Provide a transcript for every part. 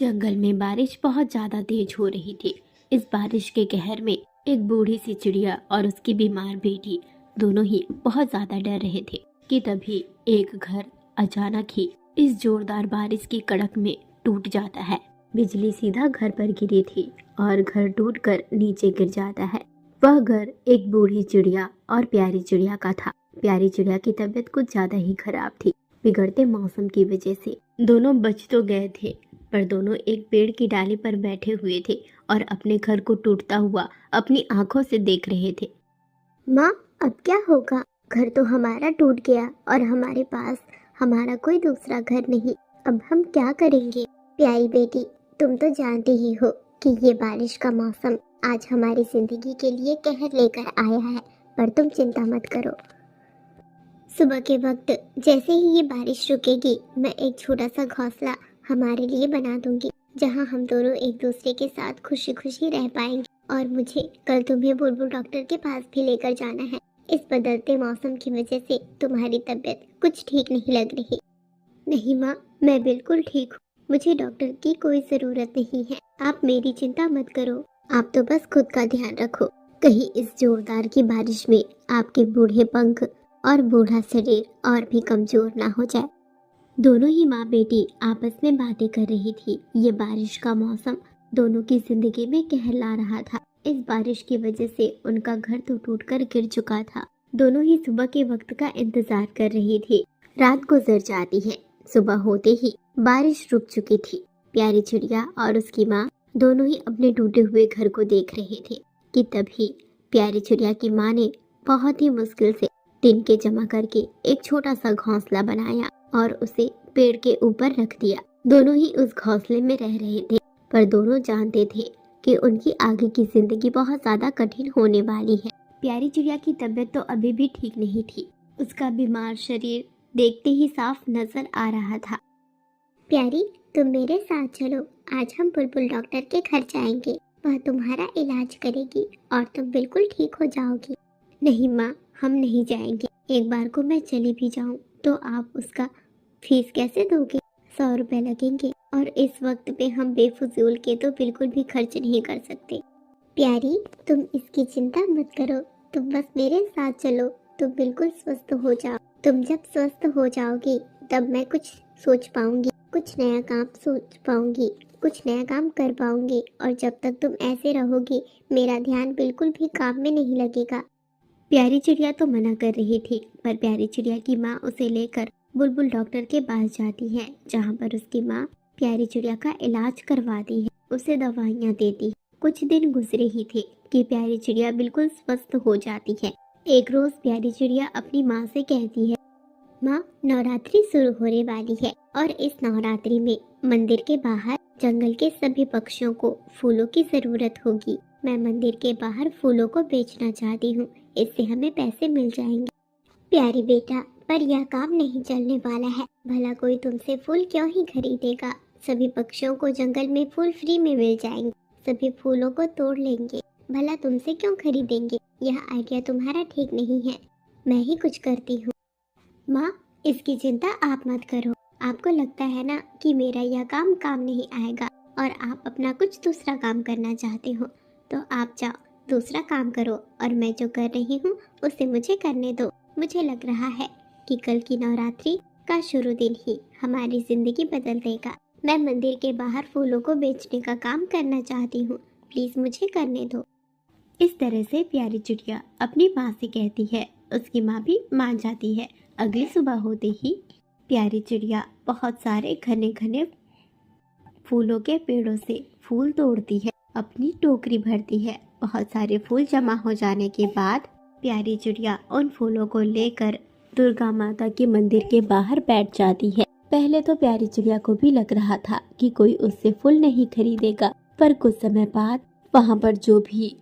जंगल में बारिश बहुत ज्यादा तेज हो रही थी। इस बारिश के कहर में एक बूढ़ी सी चिड़िया और उसकी बीमार बेटी दोनों ही बहुत ज्यादा डर रहे थे कि तभी एक घर अचानक ही इस जोरदार बारिश की कड़क में टूट जाता है। बिजली सीधा घर पर गिरी थी और घर टूटकर नीचे गिर जाता है। वह घर एक बूढ़ी चिड़िया और प्यारी चिड़िया का था। प्यारी चिड़िया की तबीयत कुछ ज्यादा ही खराब थी। बिगड़ते मौसम की वजह से दोनों बच तो गए थे, पर दोनों एक पेड़ की डाली पर बैठे हुए थे और अपने घर को टूटता हुआ अपनी आंखों से देख रहे थे। माँ, अब क्या होगा? घर तो हमारा टूट गया और हमारे पास हमारा कोई दूसरा घर नहीं। अब हम क्या करेंगे? प्यारी बेटी, तुम तो जानती ही हो कि ये बारिश का मौसम आज हमारी जिंदगी के लिए कहर लेकर आया है, पर तुम चिंता मत करो। सुबह के वक्त जैसे ही ये बारिश रुकेगी, मैं एक छोटा सा घोंसला हमारे लिए बना दूंगी, जहाँ हम दोनों एक दूसरे के साथ खुशी खुशी रह पाएंगे। और मुझे कल तुम्हें बुलबुल डॉक्टर के पास भी लेकर जाना है। इस बदलते मौसम की वजह से तुम्हारी तबीयत कुछ ठीक नहीं लग रही। नहीं माँ, मैं बिल्कुल ठीक हूँ। मुझे डॉक्टर की कोई ज़रूरत नहीं है। आप मेरी चिंता मत करो। आप तो बस खुद का ध्यान रखो। कहीं इस जोरदार की बारिश में आपके बूढ़े पंख और बूढ़ा शरीर और भी कमजोर ना हो जाए। दोनों ही माँ बेटी आपस में बातें कर रही थी। ये बारिश का मौसम दोनों की जिंदगी में कहर ला रहा था। इस बारिश की वजह से उनका घर तो टूटकर गिर चुका था। दोनों ही सुबह के वक्त का इंतजार कर रही थी। रात गुजर जाती है। सुबह होते ही बारिश रुक चुकी थी। प्यारी चिड़िया और उसकी माँ दोनों ही अपने टूटे हुए घर को देख रहे थे कि तभी प्यारी चिड़िया की माँ ने बहुत ही मुश्किल से तिनके जमा करके एक छोटा सा घोंसला बनाया और उसे पेड़ के ऊपर रख दिया। दोनों ही उस घोंसले में रह रहे थे, पर दोनों जानते थे कि उनकी आगे की जिंदगी बहुत ज्यादा कठिन होने वाली है। प्यारी चिड़िया की तबीयत तो अभी भी ठीक नहीं थी। उसका बीमार शरीर देखते ही साफ नजर आ रहा था। प्यारी, तुम मेरे साथ चलो। आज हम बुलबुल डॉक्टर के घर जाएंगे। वह तुम्हारा इलाज करेगी और तुम बिल्कुल ठीक हो जाओगी। नहीं माँ, हम नहीं जाएंगे। एक बार को मैं चली भी जाऊँ तो आप उसका फीस कैसे दोगे? 100 रुपए लगेंगे और इस वक्त पे हम बेफजूल के तो बिल्कुल भी खर्च नहीं कर सकते। प्यारी, तुम इसकी चिंता मत करो। तुम बस मेरे साथ चलो। तुम बिल्कुल स्वस्थ हो जाओ। तुम जब स्वस्थ हो जाओगी तब मैं कुछ सोच पाऊंगी, कुछ नया काम सोच पाऊंगी, कुछ नया काम कर पाऊंगी। और जब तक तुम ऐसे रहोगी मेरा ध्यान बिल्कुल भी काम में नहीं लगेगा। प्यारी चिड़िया तो मना कर रही थी, पर प्यारी चिड़िया की माँ उसे लेकर बुलबुल डॉक्टर के पास जाती है, जहाँ पर उसकी माँ प्यारी चिड़िया का इलाज करवाती है, उसे दवाइयाँ देती है। कुछ दिन गुजरे ही थे कि प्यारी चिड़िया बिल्कुल स्वस्थ हो जाती है। एक रोज प्यारी चिड़िया अपनी माँ से कहती है, माँ, नवरात्रि शुरू होने वाली है और इस नवरात्रि में मंदिर के बाहर जंगल के सभी पक्षियों को फूलों की जरूरत होगी। मैं मंदिर के बाहर फूलों को बेचना चाहती हूँ, इससे हमें पैसे मिल जाएंगे। प्यारी बेटा, पर यह काम नहीं चलने वाला है। भला कोई तुमसे फूल क्यों ही खरीदेगा? सभी पक्षियों को जंगल में फूल फ्री में मिल जाएंगे। सभी फूलों को तोड़ लेंगे। भला तुमसे क्यों खरीदेंगे? यह आइडिया तुम्हारा ठीक नहीं है। मैं ही कुछ करती हूँ। माँ, इसकी चिंता आप मत करो। आपको लगता है ना कि मेरा यह काम नहीं आएगा और आप अपना कुछ दूसरा काम करना चाहते हो, तो आप जाओ दूसरा काम करो और मैं जो कर रही हूँ उसे मुझे करने दो। मुझे लग रहा है कि कल की नवरात्रि का शुरू दिन ही हमारी जिंदगी बदल देगा। मैं मंदिर के बाहर फूलों को बेचने का काम करना चाहती हूँ, प्लीज मुझे करने दो। इस तरह से प्यारी चिड़िया अपनी माँ से कहती है। उसकी माँ भी मान जाती है। अगली सुबह होते ही प्यारी चिड़िया बहुत सारे घने घने फूलों के पेड़ों से फूल तोड़ती है, अपनी टोकरी भरती है। बहुत सारे फूल जमा हो जाने के बाद प्यारी चिड़िया उन फूलों को लेकर दुर्गा माता के मंदिर के बाहर बैठ जाती है। पहले तो प्यारी चिड़िया को भी लग रहा था कि कोई उससे फूल नहीं खरीदेगा, पर कुछ समय बाद वहाँ पर जो भी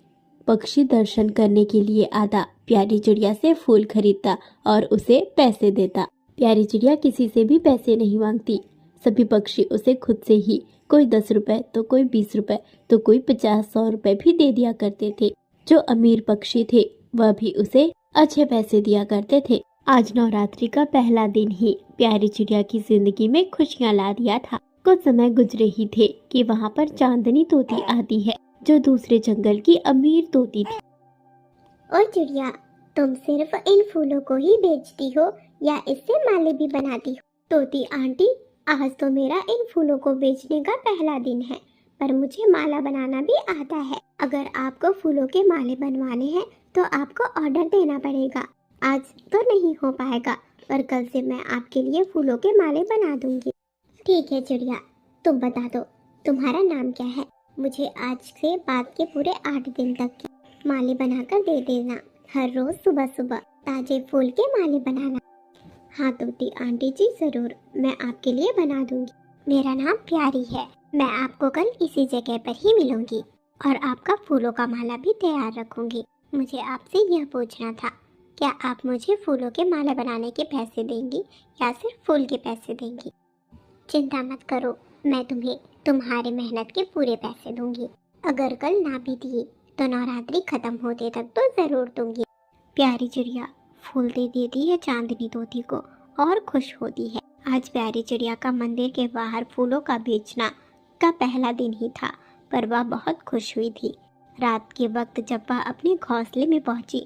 पक्षी दर्शन करने के लिए आता प्यारी चिड़िया से फूल खरीदता और उसे पैसे देता। प्यारी चिड़िया किसी से भी पैसे नहीं मांगती। सभी पक्षी उसे खुद से ही कोई 10 रुपए तो कोई 20 रुपए तो कोई 50-100 रुपए भी दे दिया करते थे। जो अमीर पक्षी थे वह भी उसे अच्छे पैसे दिया करते थे। आज नवरात्रि का पहला दिन ही प्यारी चिड़िया की जिंदगी में खुशियाँ ला दिया था। कुछ समय गुजरे ही थे कि वहाँ पर चांदनी तोती आती है, जो दूसरे जंगल की अमीर तोती थी। ओ चिड़िया, तुम सिर्फ इन फूलों को ही बेचती हो या इससे माले भी बनाती हो? तोती आंटी, आज तो मेरा इन फूलों को बेचने का पहला दिन है, पर मुझे माला बनाना भी आता है। अगर आपको फूलों के माले बनवाने हैं तो आपको ऑर्डर देना पड़ेगा। आज तो नहीं हो पाएगा, पर कल से मैं आपके लिए फूलों के माले बना दूंगी। ठीक है चिड़िया, तुम बता दो तुम्हारा नाम क्या है? मुझे आज से बाद के पूरे 8 दिन तक के माले बनाकर दे देना। हर रोज सुबह सुबह ताजे फूल के माले बनाना। हाँ तोती आंटी जी, जरूर, मैं आपके लिए बना दूंगी। मेरा नाम प्यारी है। मैं आपको कल इसी जगह पर ही मिलूंगी और आपका फूलों का माला भी तैयार रखूंगी। मुझे आपसे यह पूछना था, क्या आप मुझे फूलों के माला बनाने के पैसे देंगी या सिर्फ फूल के पैसे देंगी? चिंता मत करो, मैं तुम्हें तुम्हारे मेहनत के पूरे पैसे दूंगी। अगर कल ना भी दिए तो नवरात्रि खत्म होते तक तो जरूर दूंगी। प्यारी चिड़िया फूल दे देती है चांदनी तोती को और खुश होती है। आज प्यारी चिड़िया का मंदिर के बाहर फूलों का बेचना का पहला दिन ही था, पर वह बहुत खुश हुई थी। रात के वक्त जब वह अपने घोंसले में पहुंची,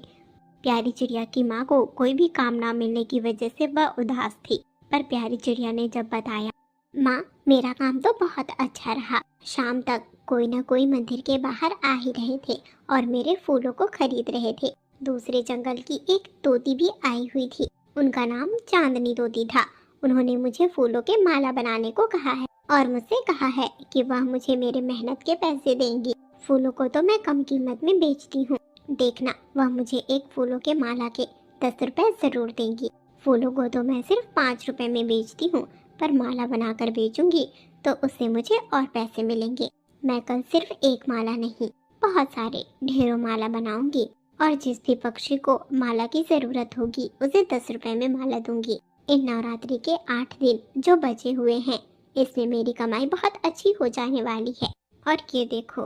प्यारी चिड़िया की माँ को कोई भी काम ना मिलने की वजह से वह उदास थी। पर प्यारी चिड़िया ने जब बताया, माँ मेरा काम तो बहुत अच्छा रहा, शाम तक कोई ना कोई मंदिर के बाहर आ ही रहे थे और मेरे फूलों को खरीद रहे थे। दूसरे जंगल की एक तोती भी आई हुई थी, उनका नाम चांदनी तोती था। उन्होंने मुझे फूलों के माला बनाने को कहा है और मुझसे कहा है कि वह मुझे मेरे मेहनत के पैसे देंगी। फूलों को तो मैं कम कीमत में बेचती हूँ, देखना वह मुझे एक फूलों के माला के 10 रुपए जरूर देंगी। फूलों को तो मैं सिर्फ 5 रुपए में बेचती हूँ, पर माला बनाकर बेचूंगी तो उससे मुझे और पैसे मिलेंगे। मैं कल सिर्फ एक माला नहीं, बहुत सारे ढेरों माला बनाऊंगी और जिस भी पक्षी को माला की जरूरत होगी उसे 10 रुपए में माला दूंगी। इन नवरात्रि के 8 दिन जो बचे हुए हैं, इसमें मेरी कमाई बहुत अच्छी हो जाने वाली है। और ये देखो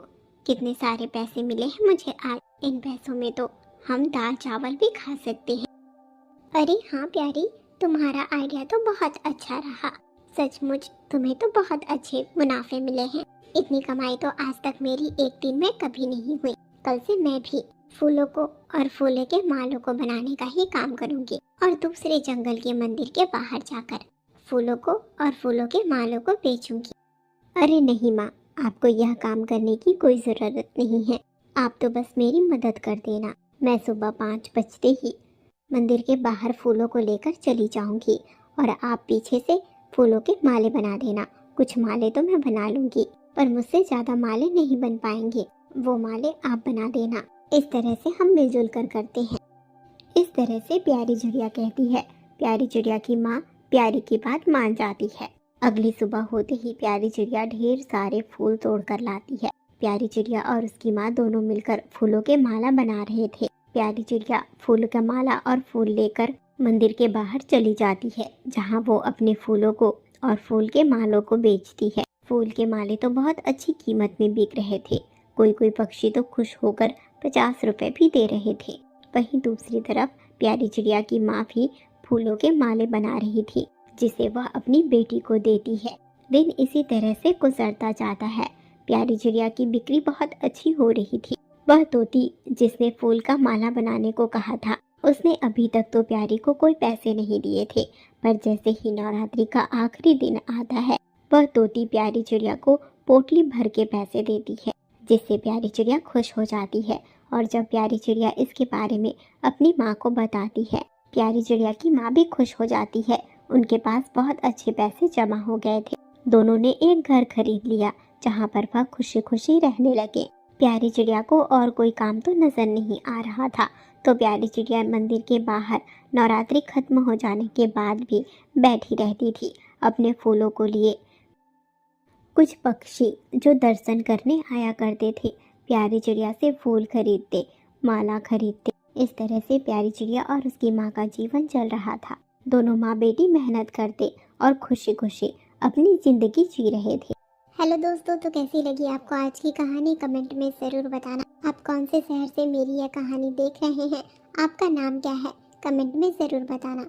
कितने सारे पैसे मिले हैं मुझे आज। इन पैसों में तो हम दाल चावल भी खा सकते हैं। अरे हाँ प्यारी, तुम्हारा आइडिया तो बहुत अच्छा रहा। सचमुच तुम्हें तो बहुत अच्छे मुनाफे मिले हैं। इतनी कमाई तो आज तक मेरी एक दिन में कभी नहीं हुई। कल से मैं भी फूलों को और फूलों के मालों को बनाने का ही काम करूंगी और दूसरे जंगल के मंदिर के बाहर जाकर फूलों को और फूलों के मालों को बेचूंगी। अरे नहीं माँ, आपको यह काम करने की कोई जरूरत नहीं है, आप तो बस मेरी मदद कर देना। मैं सुबह 5 बजते ही मंदिर के बाहर फूलों को लेकर चली जाऊंगी और आप पीछे से फूलों के माले बना देना। कुछ माले तो मैं बना लूंगी, पर मुझसे ज्यादा माले नहीं बन पाएंगे, वो माले आप बना देना। इस तरह से हम मिलजुल कर करते हैं। इस तरह से प्यारी चिड़िया कहती है। प्यारी चिड़िया की माँ प्यारी की बात मान जाती है। अगली सुबह होते ही प्यारी चिड़िया ढेर सारे फूल तोड़ कर लाती है। प्यारी चिड़िया और उसकी माँ दोनों मिलकर फूलों के माला बना रहे थे। प्यारी चिड़िया फूल का माला और फूल लेकर मंदिर के बाहर चली जाती है, जहाँ वो अपने फूलों को और फूल के मालों को बेचती है। फूल के माले तो बहुत अच्छी कीमत में बिक रहे थे। कोई कोई पक्षी तो खुश होकर 50 रुपए भी दे रहे थे। वहीं दूसरी तरफ प्यारी चिड़िया की माँ भी फूलों के माले बना रही थी, जिसे वह अपनी बेटी को देती है। दिन इसी तरह से गुजरता जाता है। प्यारी चिड़िया की बिक्री बहुत अच्छी हो रही थी। वह तोती जिसने फूल का माला बनाने को कहा था, उसने अभी तक तो प्यारी को कोई पैसे नहीं दिए थे, पर जैसे ही नवरात्रि का आखिरी दिन आता है, वह तोती प्यारी चिड़िया को पोटली भर के पैसे देती है, जिससे प्यारी चिड़िया खुश हो जाती है। और जब प्यारी चिड़िया इसके बारे में अपनी माँ को बताती है, प्यारी चिड़िया की माँ भी खुश हो जाती है। उनके पास बहुत अच्छे पैसे जमा हो गए थे। दोनों ने एक घर खरीद लिया, जहाँ पर वह खुशी खुशी रहने लगे। प्यारी चिड़िया को और कोई काम तो नजर नहीं आ रहा था, तो प्यारी चिड़िया मंदिर के बाहर नवरात्रि खत्म हो जाने के बाद भी बैठी रहती थी अपने फूलों को लिए। कुछ पक्षी जो दर्शन करने आया करते थे, प्यारी चिड़िया से फूल खरीदते, माला खरीदते। इस तरह से प्यारी चिड़िया और उसकी माँ का जीवन चल रहा था। दोनों माँ बेटी मेहनत करते और खुशी खुशी अपनी जिंदगी जी रहे थे। हेलो दोस्तों, तो कैसी लगी आपको आज की कहानी? कमेंट में ज़रूर बताना। आप कौन से शहर से मेरी यह कहानी देख रहे हैं? आपका नाम क्या है? कमेंट में ज़रूर बताना।